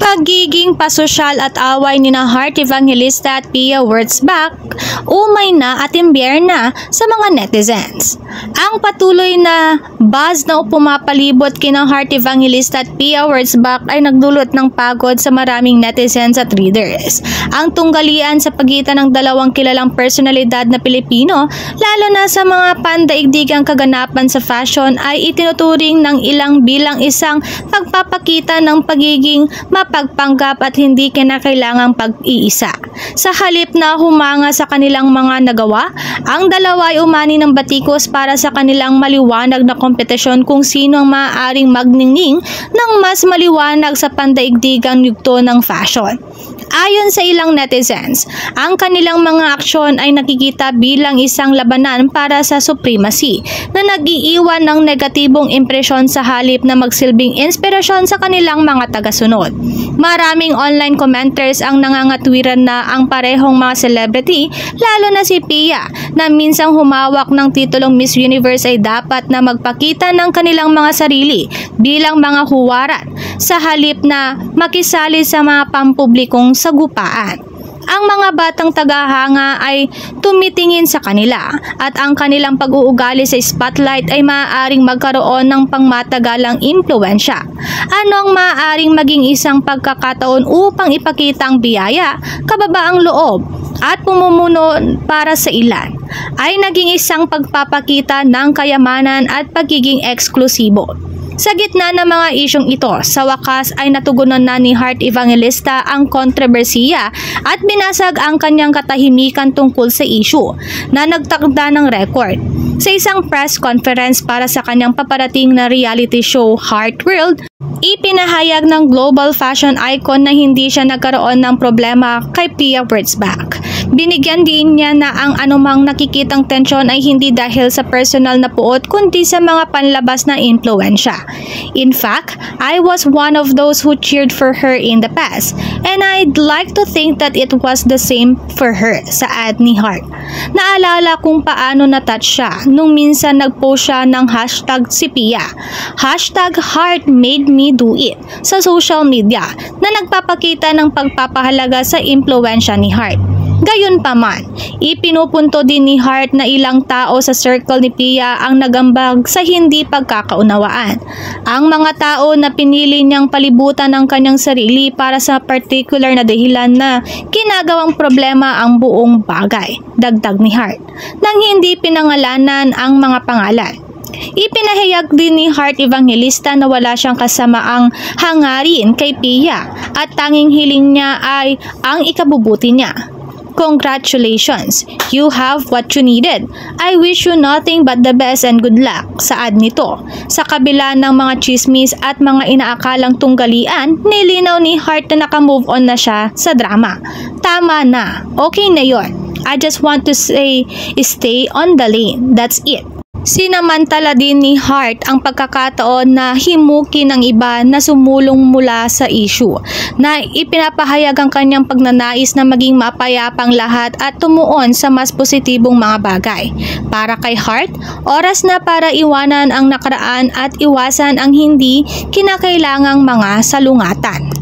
Pagiging pasosyal at away ni na Heart Evangelista at Pia Wurtzbach umay na at imbiyer na sa mga netizens. Ang patuloy na buzz na pumapalibot kina Heart Evangelista at Pia Wurtzbach ay nagdulot ng pagod sa maraming netizens at readers. Ang tunggalian sa pagitan ng dalawang kilalang personalidad na Pilipino, lalo na sa mga pandaigdigang kaganapan sa fashion, ay itinuturing ng ilang bilang isang pagpapakita ng pagiging mapagpanggap at hindi kinakailangang pag-iisa. Sa halip na humanga sa kanilang mga nagawa, ang dalawa ay umani ng batikos para sa kanilang maliwanag na kompetisyon kung sino ang maaaring magningning ng mas maliwanag sa pandaigdigang yugto ng fashion. Ayon sa ilang netizens, ang kanilang mga aksyon ay nakikita bilang isang labanan para sa supremacy na nag-iiwan ng negatibong impresyon sa halip na magsilbing inspirasyon sa kanilang mga tagasunod. Maraming online commenters ang nangangatwiran na ang parehong mga celebrity, lalo na si Pia, na minsang humawak ng titulong Miss Universe ay dapat na magpakita ng kanilang mga sarili bilang mga huwaran sa halip na makisali sa mga pampublikong sagupaan. Ang mga batang tagahanga ay tumitingin sa kanila at ang kanilang pag-uugali sa spotlight ay maaaring magkaroon ng pangmatagalang impluwensya. Ano ang maaaring maging isang pagkakataon upang ipakita ang biyaya, kababaang loob at pumumuno para sa ilan, ay naging isang pagpapakita ng kayamanan at pagiging eksklusibo. Sa gitna ng mga isyong ito, sa wakas ay natugunan na ni Heart Evangelista ang kontrobersiya at binasag ang kanyang katahimikan tungkol sa issue na nagtakda ng record. Sa isang press conference para sa kanyang paparating na reality show Heart World, ipinahayag ng global fashion icon na hindi siya nagkaroon ng problema kay Pia Wurtzbach. Binigyan din niya na ang anumang nakikitang tensyon ay hindi dahil sa personal na puot kundi sa mga panlabas na impluwensya. In fact, I was one of those who cheered for her in the past, and I'd like to think that it was the same for her, sa ad ni Heart. Naalala kung paano natouch siya nung minsan nagpost siya ng hashtag si Pia, hashtag Heart made me do it, sa social media na nagpapakita ng pagpapahalaga sa impluwensya ni Heart. Gayunpaman, ipinupunto din ni Heart na ilang tao sa circle ni Pia ang nagambag sa hindi pagkakaunawaan. Ang mga tao na pinili niyang palibutan ng kanyang sarili para sa particular na dahilan na ginagawang problema ang buong bagay, dagdag ni Heart, nang hindi pinangalanan ang mga pangalan. Ipinahayag din ni Heart Evangelista na wala siyang kasamaang hangarin kay Pia at tanging hiling niya ay ang ikabubuti niya. Congratulations, you have what you needed. I wish you nothing but the best and good luck, saad nito. Sa kabila ng mga chismis at mga inaakalang tunggalian, nilinaw ni Heart na nakamove on na siya sa drama. Tama na, okay na yon. I just want to say, stay on the lane, that's it. Sinamantala din ni Heart ang pagkakataon na himukin ng iba na sumulong mula sa issue, na ipinapahayag ang kanyang pagnanais na maging mapayapang lahat at tumuon sa mas positibong mga bagay. Para kay Heart, oras na para iwanan ang nakaraan at iwasan ang hindi kinakailangang mga salungatan.